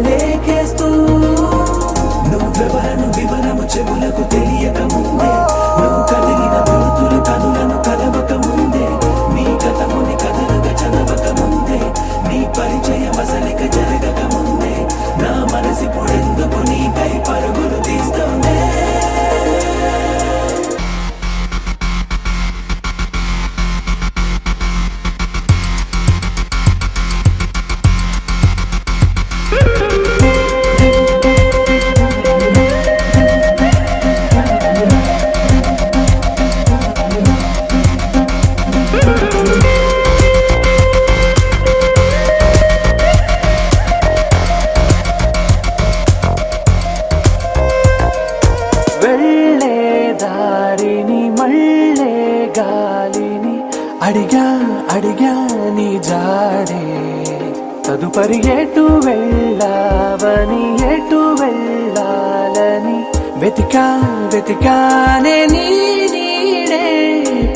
లేకేస్తూ నువ్వెవరను వివరము చెవులకు తెలియక ముందే నువ్వు కదిలిన గుర్తులు కనులను కలవక ముందే నీ గతముని కథలుగా చదవక ముందే నీ పరిచయం అసలిక జరగక ముందే నా మనసిప్పుడెందుకు నీకై పరుగులు తీస్తోందే వెళ్ళే దారిని మళ్ళే గాలిని అడిగా అడిగా నీ జాడే తదుపరి ఎటు వెళ్ళావని ఎటు వెళ్ళాలని వెతికా వెతికానే నీ నీడే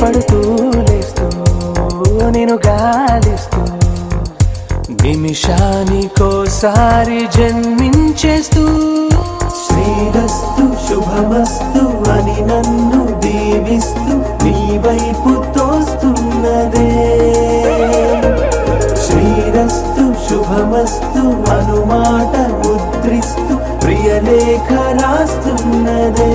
పడుతూ లేస్తూ నేను గాలిస్తూ నిమిషానికోసారి జన్మించేస్తూ శ్రీరస్తు శుభమస్తు అని నన్ను దీవిస్తూ నీ వైపు తోస్తున్నదే శ్రీరస్తు శుభమస్తు అనుమాట ముద్రిస్తూ ప్రియలేఖ రాస్తున్నదే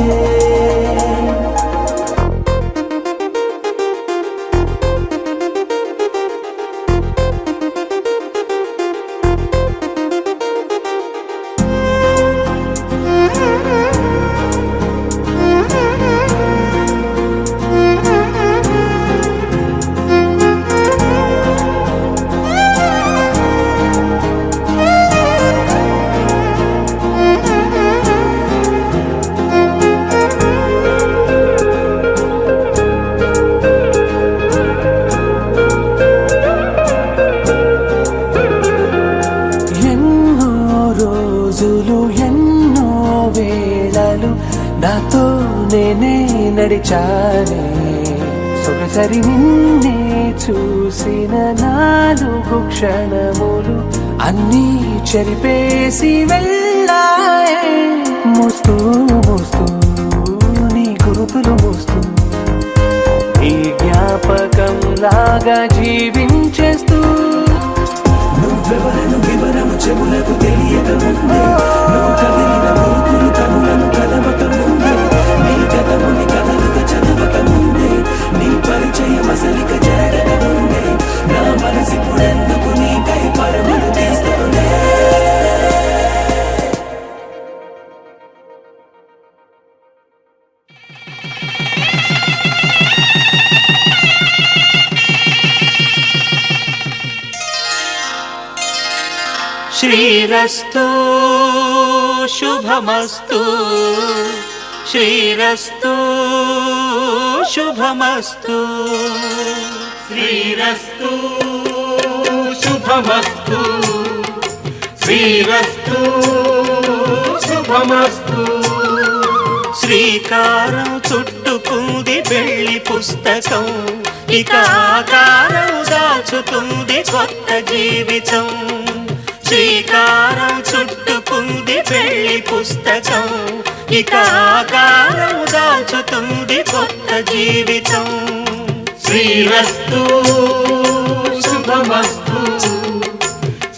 ఎన్నో వేళలు నాతో నేనే నడిచానే సొగసరి నిన్నే చూసిన 4 క్షణములు అన్నీ చెరిపేసి వెళ్ళాయే మోస్తూ మోస్తూ నీ గురుతులు మోస్తూ ఈ జ్ఞాపకం లాగా జీవించేస్తూ నువ్వెవరను వివరము చెవులకు తెలియక ముందే నువ్వు కదిలిన గుర్తులు కనులను కలవక ముందే నీ గతముని కథలుగా చదవక ముందే నీ పరిచయం అసలిక జరగక ముందే నా మనసిప్పుడెందుకు నీకై పరుగులు తీస్తోందే శ్రీరస్తు శుభమస్తు శ్రీరస్తు శుభమస్తు శ్రీరస్తు శుభమస్తు శ్రీరస్తు శుభమస్తు శ్రీకారం చుట్టుకుంది పెళ్లి పుస్తకం ఇక ఆకారం దాచుతుంది కొత్త జీవితం శ్రీకారం చుట్టుకుంది పెళ్లి పుస్తకం ఇక ఆకారం దాచుతుంది కొత్త జీవితం శ్రీరస్తు శుభమస్తు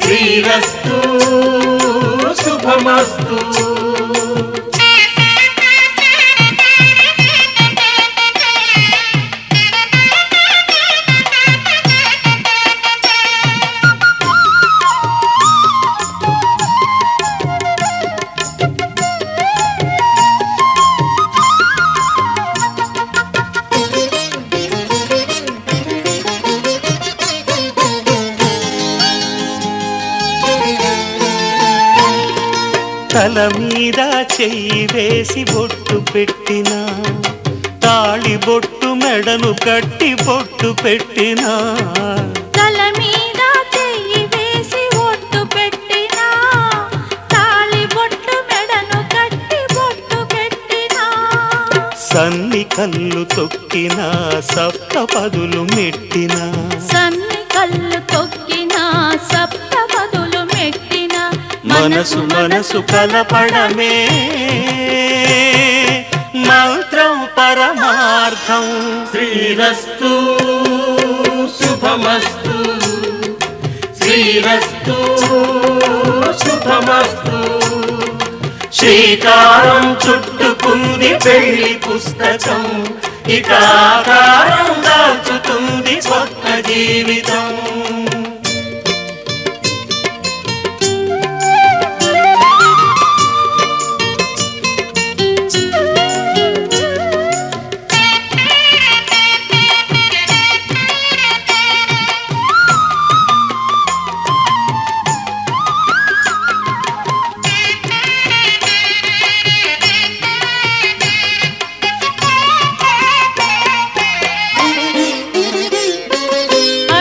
శ్రీరస్తు శుభమస్తు తల మీద చెయ్యి వేసి బొట్టు పెట్టినా తాళి బొట్టు మెడను కట్టి బొట్టు పెట్టినా తల మీద చెయ్యి వేసి బొట్టు పెట్టినా తాళి బొట్టు మెడను కట్టి బొట్టు పెట్టినా సన్ని కళ్ళు తొక్కినా సప్తపదులు మెట్టినా సన్ని కళ్ళు తొక్కినా సప్తపదులు మెట్టినా మనసు మనసు కలపడమే మంత్రం పరమార్థం. శ్రీరస్తు శుభమస్తు, శ్రీరస్తు శుభమస్తు. శ్రీకారం చుట్టుకుంది పెళ్లి పుస్తకం, ఇక ఆకారం దాల్చుతుంది కొత్త జీవితం.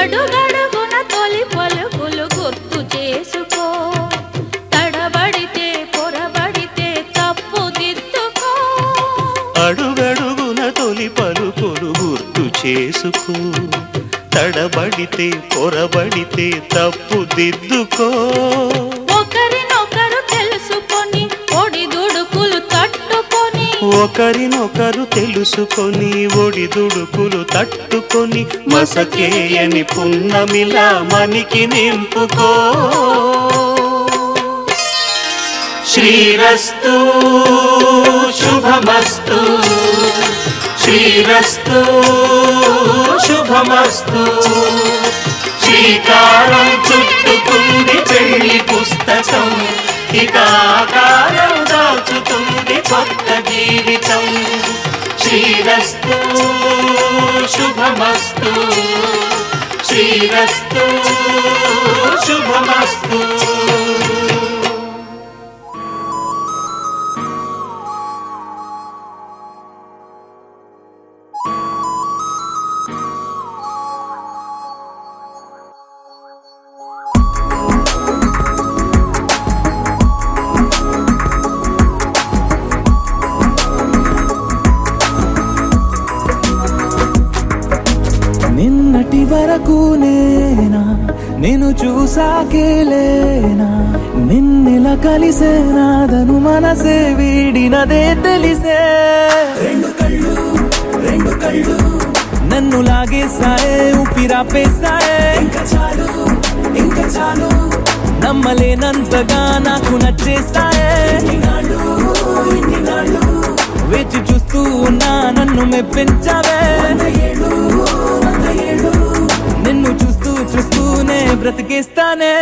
అడుగడుగున తొలి పలుకులు గుర్తు చేసుకో, తడబడితే పొరబడితే తప్పు దిద్దుకో. అడుగడుగున తొలి పలుకులు గుర్తు చేసుకో, తడబడితే పొరబడితే తప్పు దిద్దుకో. ఒకరినొకరు తెలుసుకొని ఒడిదుడుకులు తట్టుకొని, ఒకరినొకరు తెలుసుకొని ఒడిదుడుకులు తట్టుకొని మసకేయని పున్నమిలా మనికి నింపుకో. శ్రీరస్తు శుభమస్తు, శ్రీరస్తు శుభమస్తు. శ్రీకారం చుట్టుకుంది పెళ్లి పుస్తకం, ఇక ఆకారం దాచుతుంది కొత్త జీవితం. శ్రీరస్తు శుభమస్తు, శ్రీరస్తు శుభమస్తు. నిన్నటి వరకు నేనా నేను చూసాకేలేనా, నిన్నెలా కలిసేనాదను మనసే వీడినదే తెలిసే. రెండు కళ్ళు నన్ను లాగేసాయే ఊపిరాపేసాయే. ఇంకా చాలు ఇంకా చాలు నమ్మలేనంతగా నాకు నచ్చేసాయే. వేచి చూస్తూ ఉన్నా నన్ను మెప్పించావే. నిన్ను చూస్తూ చూస్తూనే బ్రతికేస్తానే.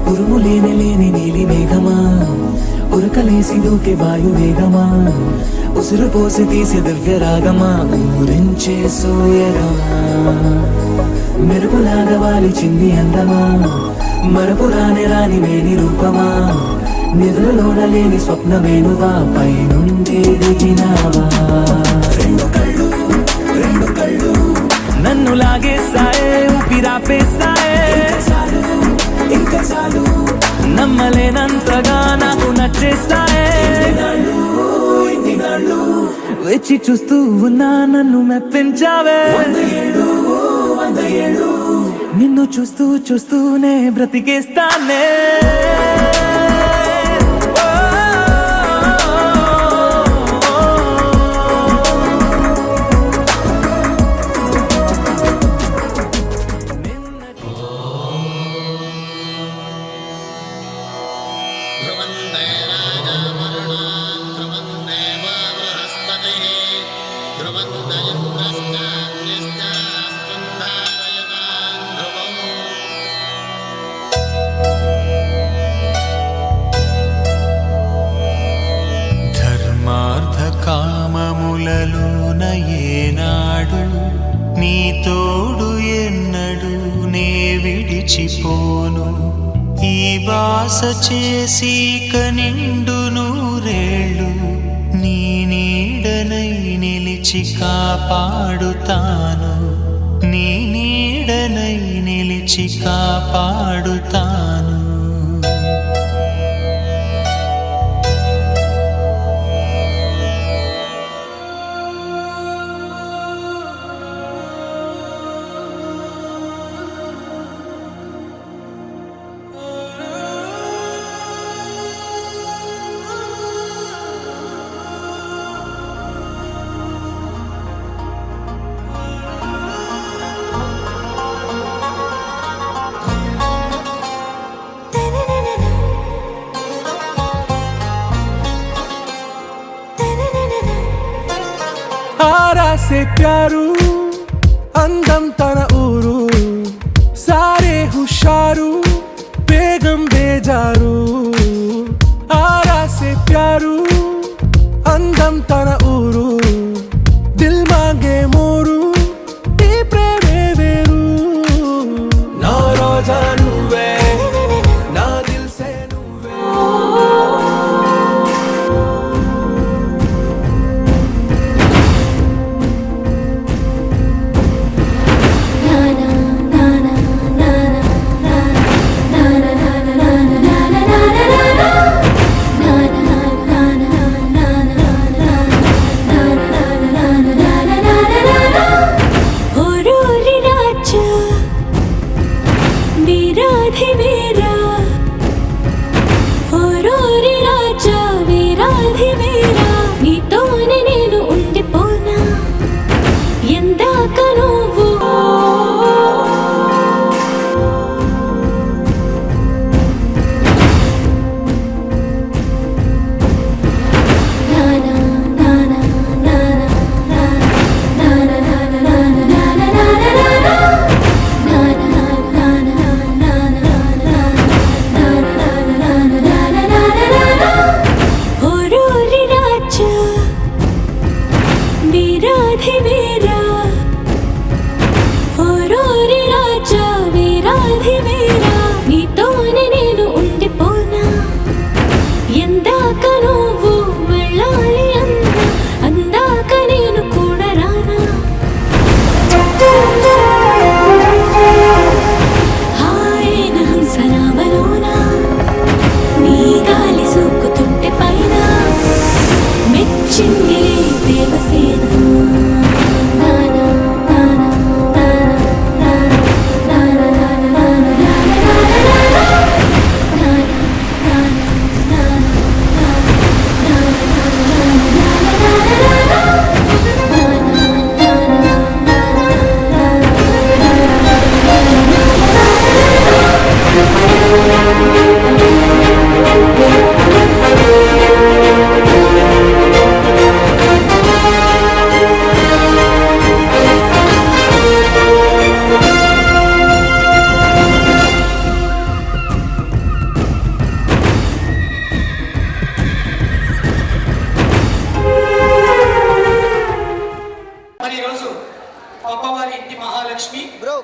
ఉరుము లేని నీలి మేఘమా, ఉరకలేసి దూకే వాయు వేగమా, ఉసురు పోసి తీసి దివ్య రాగమా, ఊరించే సూయగమా. మెరుపులాగా వాలి చింది అందమా, మరపు రాని వేణి రూపమా, నిద్రలోన లేని స్వప్నమేనువా, పై నుండి దిగినావా. రెండు కళ్ళు నన్ను లాగేసాయే ఊపిరాపేసాయే. ఇంకా చాలు నమ్మలేనంతగా నాకు నచ్చేసాయే. వేచి చూస్తూ ఉన్నా నన్ను మెప్పించావే. 100 ఏళ్ళు 100 ఏళ్ళు నిన్ను చూస్తూ చూస్తూనే బ్రతికేస్తానే. కామములలోన ఏనాడు నీ తోడు ఎన్నడు నే విడిచిపోను. ఈ బాస చేసి కనిండు నూరేళ్ళు నీ నీడనై నిలిచి కాపాడుతాను. నీ నీడనై నిలిచి కాపాడుతాను. से प्यारू అందం తన ఊరు సారే హుషారు బేగం బేజారు. ఆరా సే ప్యారు అందం తన ఊరు దిల్ మాంగే మోరు ఈ ప్రేమే వేరు. నా రోజా నువ్వే నా దిల్ సే నువ్వే.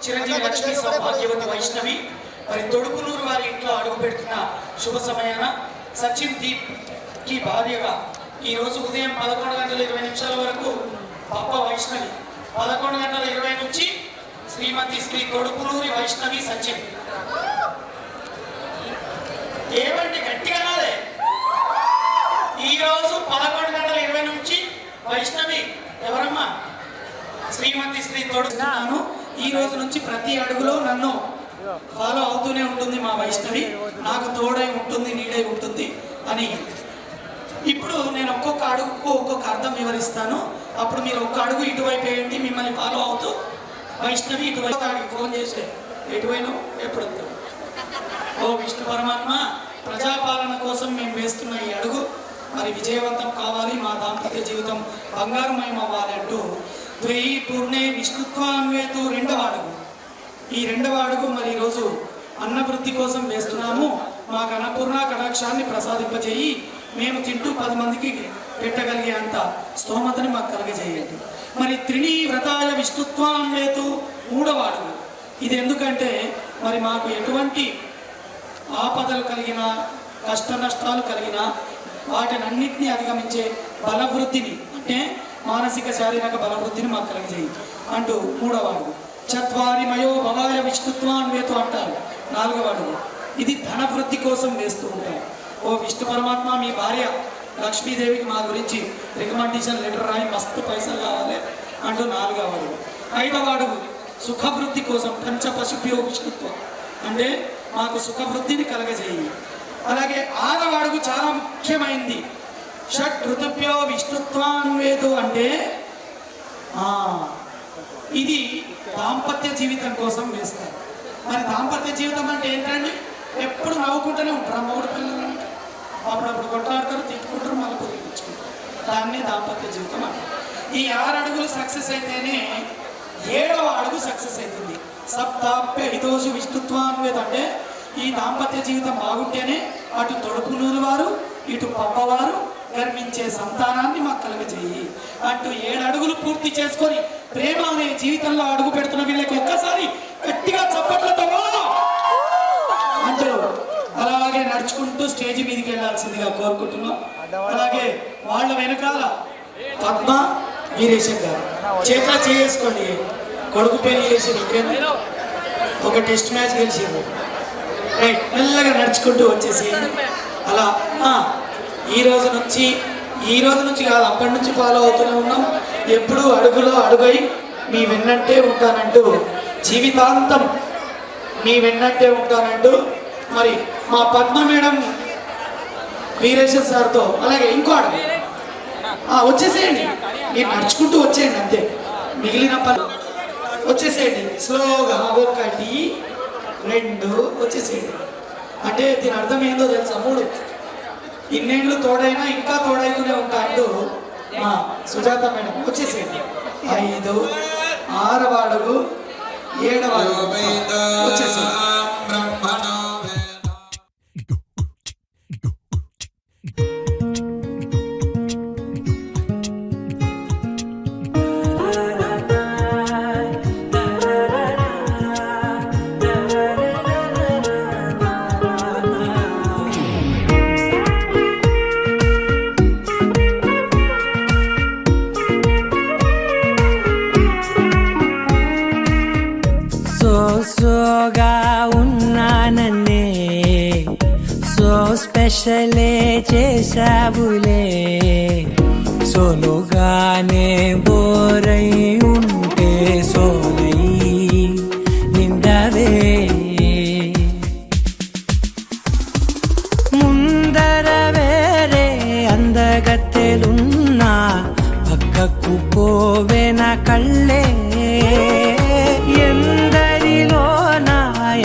చిరంజీవి లక్ష్మీ సౌభాగ్యవతి వైష్ణవి మరి తొడుపునూరు వారి ఇంట్లో అడుగు పెడుతున్న శుభ సమయాన సచిన్ దీప్ కి భార్యగా ఈ రోజు ఉదయం 11:20 వరకు పప్ప వైష్ణవి 11:20 నుంచి శ్రీమతి శ్రీ తొడుపునూరి వైష్ణవి సచిన్. ఏమంటే గట్టిగా రాలే. ఈ రోజు 11:20 నుంచి వైష్ణవి ఎవరమ్మా? శ్రీమతి శ్రీ తోడుస్తున్నాను. ఈ రోజు నుంచి ప్రతి అడుగులో నన్ను ఫాలో అవుతూనే ఉంటుంది మా వైష్ణవి, నాకు తోడై ఉంటుంది, నీడై ఉంటుంది అని. ఇప్పుడు నేను ఒక్కొక్క అడుగుకు ఒక్కొక్క అర్థం వివరిస్తాను. అప్పుడు మీరు ఒక్క అడుగు ఇటువైపు వేయండి, మిమ్మల్ని ఫాలో అవుతూ వైష్ణవి ఇటువైపు ఆడికి ఫోన్ చేసే ఎటువైనా ఎప్పుడు ఓ విష్ణు పరమాత్మ, ప్రజాపాలన కోసం మేము వేస్తున్న ఈ అడుగు మరి విజయవంతం కావాలి, మా దాంపత్య జీవితం బంగారుమయం అవ్వాలి అంటూ ద్వయి పూర్ణే విష్ణుత్వాన్వేతు రెండవ అడుగు. ఈ రెండవ అడుగు మరి ఈరోజు అన్నవృద్ధి కోసం వేస్తున్నాము. మాకు అన్నపూర్ణ కటాక్షాన్ని ప్రసాదింపజేయి, మేము తింటూ 10 మందికి పెట్టగలిగే అంత స్తోమతని మాకు కలగజేయండి. మరి త్రిణీ వ్రతాయ విష్ణుత్వాన్వేతు మూడవ అడుగు. ఇది ఎందుకంటే మరి మాకు ఎటువంటి ఆపదలు కలిగినా, కష్ట నష్టాలు కలిగినా వాటిని అన్నింటినీ అధిగమించే బలవృద్ధిని, అంటే మానసిక శారీరక బలవృద్ధిని మాకు కలగజేయి అంటూ మూడవ అడుగు. చత్వారి మయో భవాయ విష్ణుత్వాన్వేతు అంటారు నాలుగవ అడుగు. ఇది ధనవృద్ధి కోసం వేస్తూ ఉంటారు. ఓ విష్ణు పరమాత్మ, మీ భార్య లక్ష్మీదేవికి మా గురించి రికమెండేషన్ లెటర్ రాయి, మస్తు పైసలు కావాలి అంటూ నాలుగవ అడుగు. ఐదవ అడుగు సుఖవృద్ధి కోసం పంచపశుభ్యో విష్ణుత్వం, అంటే మాకు సుఖవృద్ధిని కలగజేయి. అలాగే ఆరవ అడుగు చాలా ముఖ్యమైనది, షట్ ఋతుభ్యో విష్ణుత్వాన్వేతు, అంటే ఇది దాంపత్య జీవితం కోసం వేస్తారు. మరి దాంపత్య జీవితం అంటే ఏంటండి? ఎప్పుడు నవ్వుకుంటూనే ఉంటారు. మూడు పిల్లలు అంటే అప్పుడప్పుడు కొట్లాడతారు, తిట్టుకుంటారు, మళ్ళీ పొదిగించుకుంటారు. దాన్ని దాంపత్య జీవితం అంటారు. ఈ 6 అడుగులు సక్సెస్ అయితేనే 7వ అడుగు సక్సెస్ అవుతుంది. సప్తాప్య హితోషు విష్ణుత్వాన్వేత, అంటే ఈ దాంపత్య జీవితం బాగుంటేనే అటు తొడుపునూరు వారు, ఇటు పప్పవారు గర్వించే సంతానాన్ని మాకు కలగజేయి అంటూ 7 అడుగులు పూర్తి చేసుకొని ప్రేమ అనే జీవితంలో అడుగు పెడుతున్న వీళ్ళకి ఒక్కసారి గట్టిగా చప్పట్లతో అంటూ అలాగే నడుచుకుంటూ స్టేజ్ మీదకి వెళ్ళాల్సిందిగా కోరుకుంటున్నాం. అలాగే వాళ్ళ వెనకాల పద్మ వీరేశం గారు చేతిలో చేసుకోండి. కొడుకు పెళ్లి చేసి ఒక టెస్ట్ మ్యాచ్ గెలిచింది. రైట్, మెల్లగా నడుచుకుంటూ వచ్చేసి అలా ఈ రోజు నుంచి కాదు, అప్పటి నుంచి ఫాలో అవుతూనే ఉన్నాం. ఎప్పుడూ అడుగులో అడుగై మీ వెన్నంటే ఉంటానంటూ, జీవితాంతం మీ వెన్నంటే ఉంటానంటూ మరి మా పద్మ మేడం వీరేశ్వర్ సార్తో, అలాగే ఇంకో అడుగు వచ్చేసేయండి, మీరు నడుచుకుంటూ వచ్చేయండి, అంతే, మిగిలిన పని వచ్చేసేయండి స్లోగా. 1 2 వచ్చేసేయండి. అంటే దీని అర్థం ఏందో తెలుసా? 3 ఇన్నేళ్ళు తోడైనా ఇంకా తోడైతూనే ఉంటా అంటూ మా సుజాత మేడం వచ్చేసేయండి. 5 6వ అడుగు 7వ అడుగు వచ్చేసేయండి. సోగా ఉన్నానన్నే స్పెషలే చేసావులే, సోలోగానే బోరై ఉంటే సోలై నిండవే, ముందర వేరే అందగత్తెలున్నా పక్కకు పోవేన కళ్ళే, ఎందరిలోనా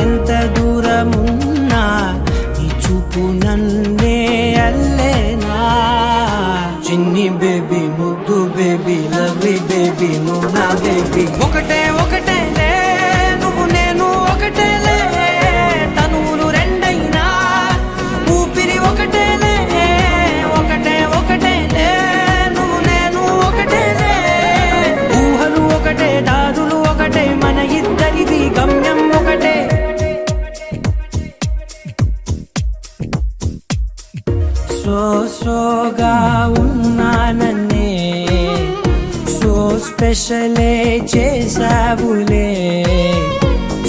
ఎంత దూరమున్నా నీ చూపు నన్నే అల్లేనా, చిన్ని బేబీ ముద్దు బేబీ లవ్లీ బేబీ నువ్వు నా బేబీ, ఒకటే ఒకటేలే నువ్వు నేను ఒకటేలే, తనువులు రెండైనా ఊపిరి ఒకటేలే, ఒకటే ఒకటేలే నువ్వు నేను ఒకటేలే, ఊహలు ఒకటే దాదులు ఒకటే, మన ఇద్దరిది గమ్యం ఒకటే. సోగా ఉన్నానన్నే స్పెషలే చేసావులే,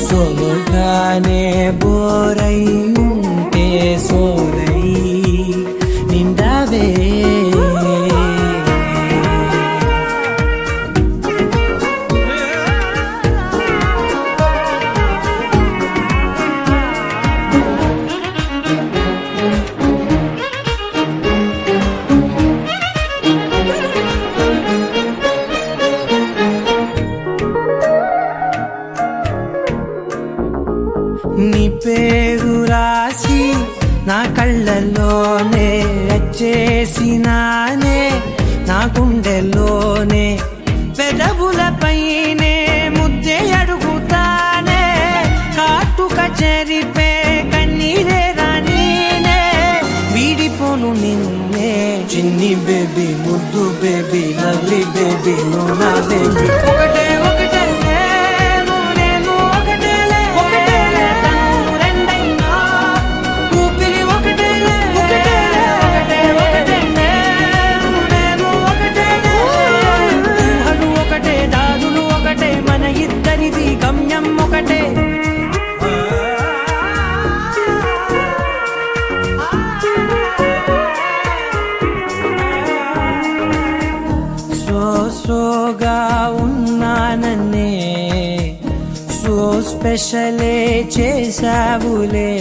సోలోగానే బోరై ఉంటే సోలై నిండవే. నీ పేరు రాసి నా కళ్ళల్లోనే చేసినానే నా గుండెల్లోనే పెదవులపైనే ముద్దే అడుగుతానే కాటుక చెరిపే కన్నీరే రానీనే వీడిపోను నిన్నే చిన్ని బేబీ ముద్దు బేబీ లవ్లీ బేబీ నువ్వు నా బేబీ ఒకటే ఒకటే నేను ఒకటేలే ఒకటేలే తను రెండైనా ఊపిరి ఒకటేలే ఒకటేలే ఒకటే ఒకటే నేను ఒకటేలే ఊహలు ఒకటే దారులు ఒకటే మన ఇద్దరిది గమ్యం ఒకటే సోగా ఉన్నానన్నే సో స్పెషలే చేసావులే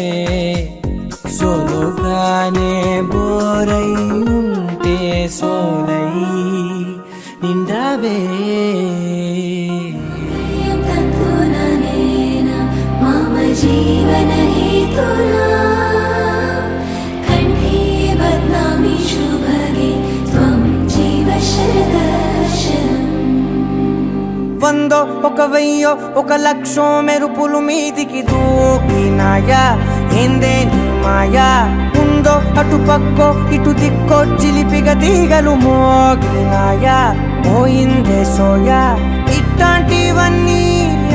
సోలోగానే బోరై ఉంటే సోలై నిండావే मम जीवन हेतुना कण्ठे बध्नामि शुभगे त्वं जीव शरदर्शनम् వందో ఒక వెయ్యో ఒక లక్షో మెరుపులు మీదికి దూకినాయా ఏందే నీ మాయా ఉందో అటు పక్కో ఇటు దిక్కో చిలిపిగ తీగలు మోగినాయా పోయిందే సోయా ఇట్లాంటివన్నీ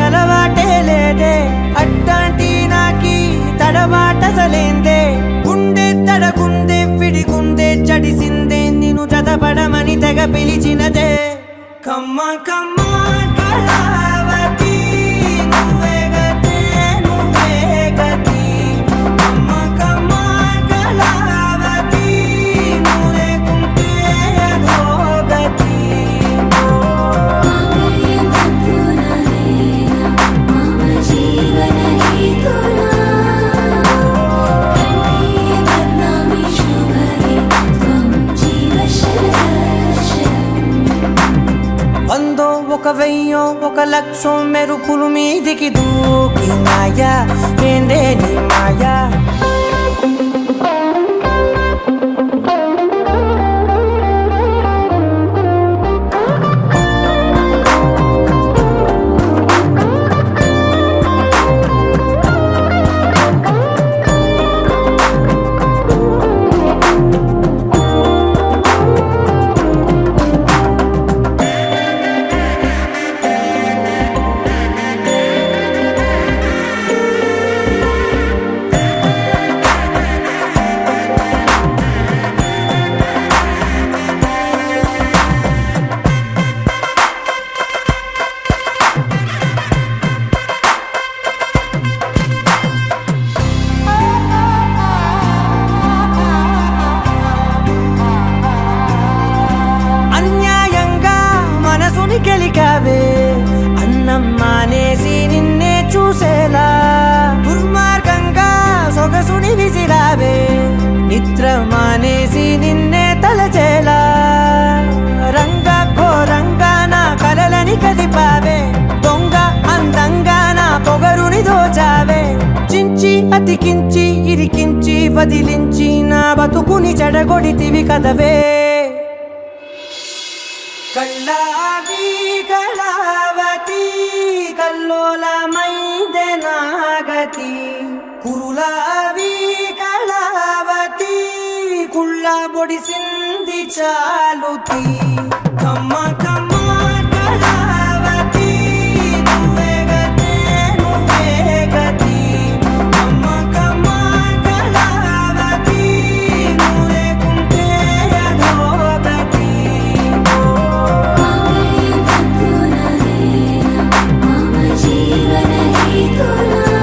అలవాటే లేదే అట్లాంటి నాకి తడబాటసలేందే గుండె తడగుందే విడిగుందే చడిసిందే నిన్ను జతపడమని తెగ పిలిచినదే కమ్మ కమ్మ కళావతి నువ్వే గతే నువ్వే గతి కమ్మ కమ్మ కళావతి నువ్వు లేకుంటే అదో గతి माङ्गल्यं तन्तुना मम जीवन हेतुना कण्ठे बध्नामि शुभगे त्वं जीव शरदर्शनम् వందో ఒక వెయ్యో ఒక లక్షో మెరుపులు మీదికి దూకినాయా ఏందే నీ మాయా అన్యాయంగా మనసుని గెలికావే అన్నం మానేసి నిన్నే చూసేలా దుర్మార్గంగా సొగసుని విసిరావే నిద్ర మానేసి నిన్నే తలచేలా రంగా ఘోరంగా నా కలలని కదిపావే దొంగ అందంగా నా పొగరుని దోచావే చించి అతికించి ఇరికించి వదిలించి నా బతుకుని చెడగొడితివి కదవే కళ్ళావి కళావతి కల్లోలమైందే నాగతి కురులావి కళావతి కుళ్ళ బొడిసింది చాలుతి కమ్మ కమ్మ కళావతి నువ్వే గతే నువ్వే గతి కమ్మ కమ్మ కళావతి నువ్వు లేకుంటే అదో గతి माङ्गल्यं तन्तुना मम जीवन हेतुना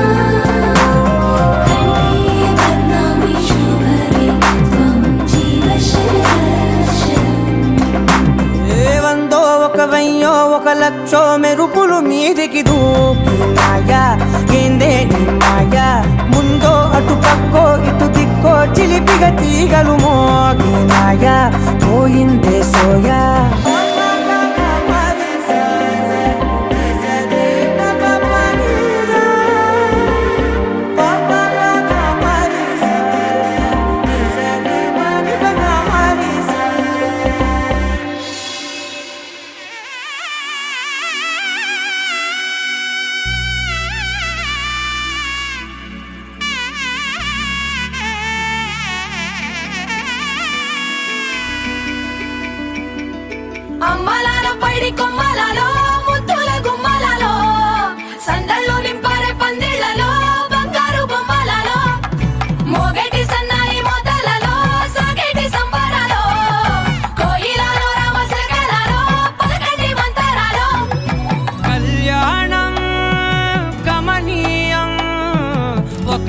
कण्ठे बध्नामि शुभगे त्वं जीव शरदर्शनम् వందో ఒక వెయ్యో ఒక లక్షో మెరుపులు మీదికి దూకినాయా ఏందే నీ మాయా ముందో అటు పక్కో ఇటు దిక్కో చిలిపిగ తీగలు మోగినాయా పోయిందే సోయా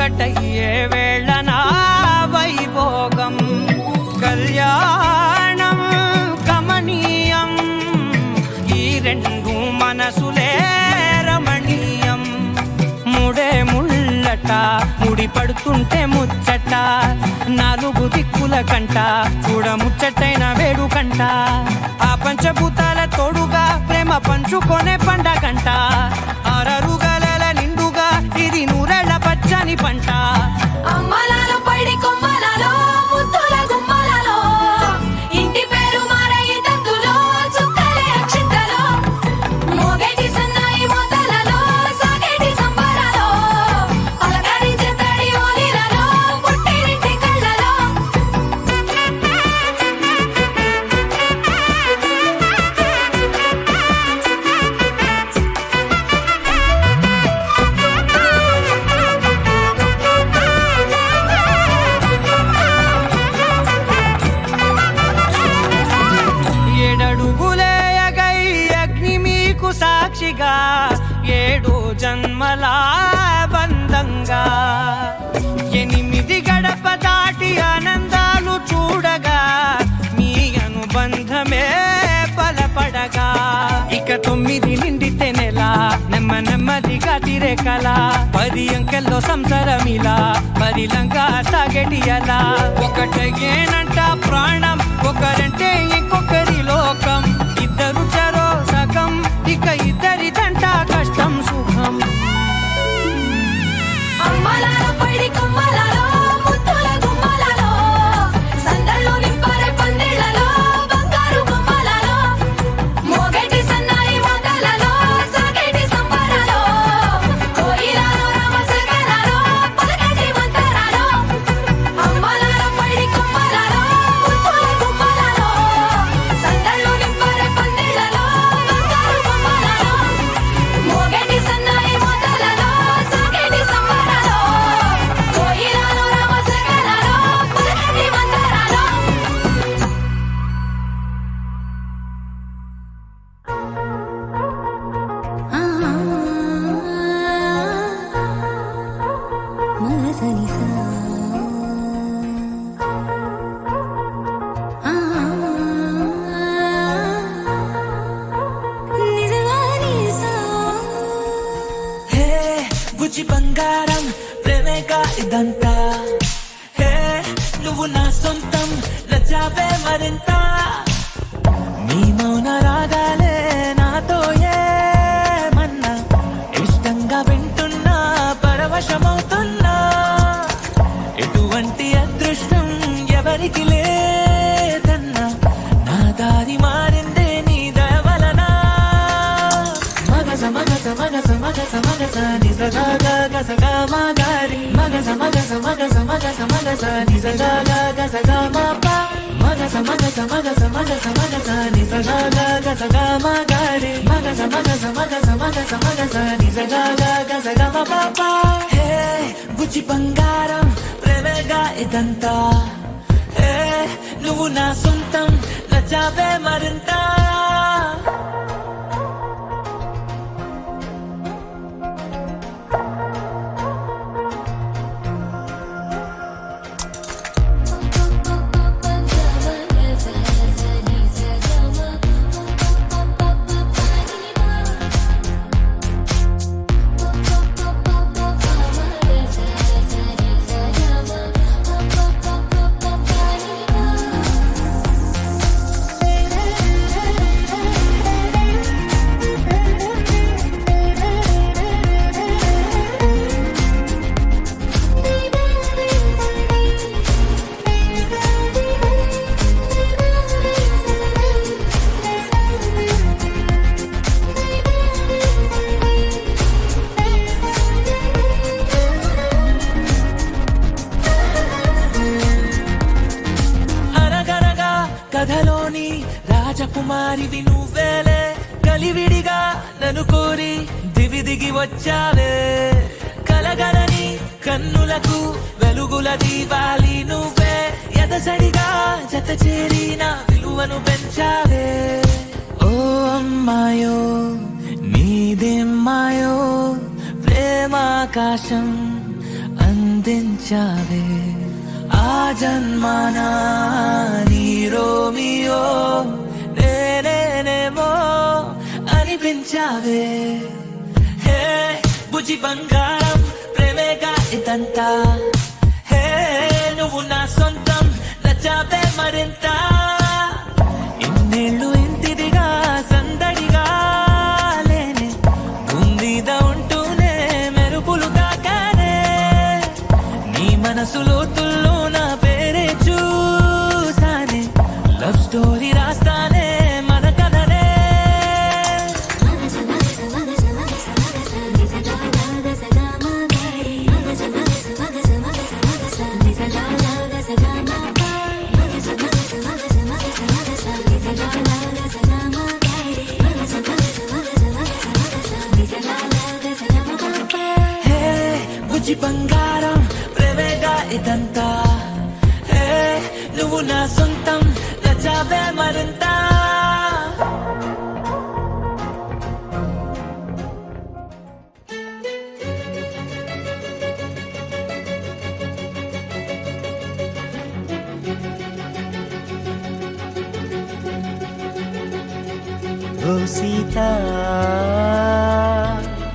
ఒక్కటయ్యే వేళ నా వైభోగం కళ్యాణం కమనీయం ఈ రెండు మనసులే రమణీయం ముడే ముళ్ళట ముడి పడుతుంటే ముచ్చట నాలుగు దిక్కుల కంట చూడ ముచ్చటైన వేడుకంట ఆ పంచభూతాల తోడుగా ప్రేమ పంచుకొనే పండగంట ఆరరుగల నిండుగా ఇది నూరెళ్ళ పచ్చని పంట అమ్మలాలో పడి కొమ్మలలో ముద్దుల గుమ్మలలో ఇంటి పేరు మారయ్య తందులో చుక్కలే అక్షింతలో మోగేటి సన్నాయి మోతలలో సాగేటి సంబరాలో పలకరించే తడి ఓలిలలో పుట్టినింటి కళ్ళలో ఏడడుగులేయగై అగ్ని మీకు సాక్షిగా 7 జన్మల బంధంగా 8 గడప దాటి ఆనందాలు చూడగా మీ అనుబంధమే బలపడగా ఇక 9 నిండితే నెల నెమ్మదిగా తిరే కల 10 అంకెల్లో సంసారమిలా పరిలంగా సాగేటి అలా ఒకటేనంట ప్రాణం ఒకరంటే ఇంకొకరి లోకం ఇద్దరు చరో సగం ఇక ఇద్దరిదంట కష్టం సుఖం అమ్మలాలో పడి కొమ్మలలో ముద్దుల గుమ్మలలో సందళ్ళు నింపారే పందిళ్ళలో బంగారు గుమ్మలలో మోగేటి సన్నాయి మోతలలో సాగేటి సంబరాలో కోయిలలో రామసగలలో పలకటి మంతరాలో అమ్మలాలో పడి కొమ్మలలో ముద్దుల గుమ్మలలో సందళ్ళు నింపారే పందిళ్ళలో బంగారు గుమ్మలలో మోగేటి సన్నాయి మోతలలో సాగేటి సంబరాలో కోయిలలో రామసగలలో పలకటి మంతరాలో హే బుజ్జి బంగారం ప్రేమేగా ఇదంతా హే నువ్వు నా సొంతం నచ్చావే మరింత నీ మౌన రాగాలే నాతో ఏమన్నా ఇష్టంగా వింటున్నా పరవశమవుతున్నా ఎటువంటి అదృష్టం ఎవరికి లేదన్నా నా దారి మారిందే నీ దయ వలన మగస మగస మగస మగస మగస నిజగా గసగా మాగారి మగస మగస మగస మగస మగస నిజగా గసగా మాపా మగస మగస మగస మగస మగస నిజగా గసగా మాగారి మగస మగస మగస మగస మగస నిజగా గసగా మాపా హే బుజ్జి బంగారం ప్రేమేగా ఇదంతా హే నువ్వు నా సొంతం నచ్చావే మరింత కథలోని రాజకుమారివి నువ్వేలే కలివిడిగా నన్ను కోరి దివి దిగి వచ్చావే కలగలని కన్నులకు వెలుగుల దీవాలి నువ్వే ఎదసడిగా జత చేరి నా విలువను పెంచావే ఓ అమ్మాయో నీదేమ్మాయో ప్రేమాకాశం అందించావే ఆ జన్మనా నీ రోమియో నేనేనేమో అనిపించావే హే బుజ్జి బంగారం ప్రేమేగా ఇదంతా హే నువ్వు నా సొంతం నచ్చావే మరింత ఇన్నేళ్ళు ఇంతిదిగా సందడిగా లేనే ఉందిదా ఉంటూనే మెరుపులు తాకానే నీ మనసు లోతుల్లో నా పేరే చూసానే లవ్ స్టోరీ రాస్తానే మన కథనే హే బుజ్జి బంగారం ప్రేమేగా ఇదంతా హే నువ్వు నా సొంతం నచ్చావే మరింత ఓ సీత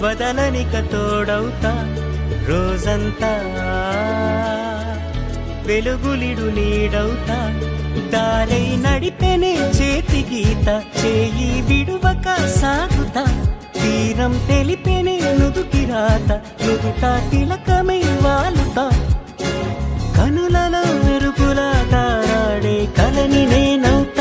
వదలనిక తోడవుతా రోజంతా వెలుగులిడు నీడవుతా దారై నడిపెనే చేతి గీత చేయి విడువక సాగుతా తీరం తెలిపెనే నుదుటి రాత నుదుట తిలకమై వాలుతా కనులలో మెరుపులా తారాడే కలని నేనవుతా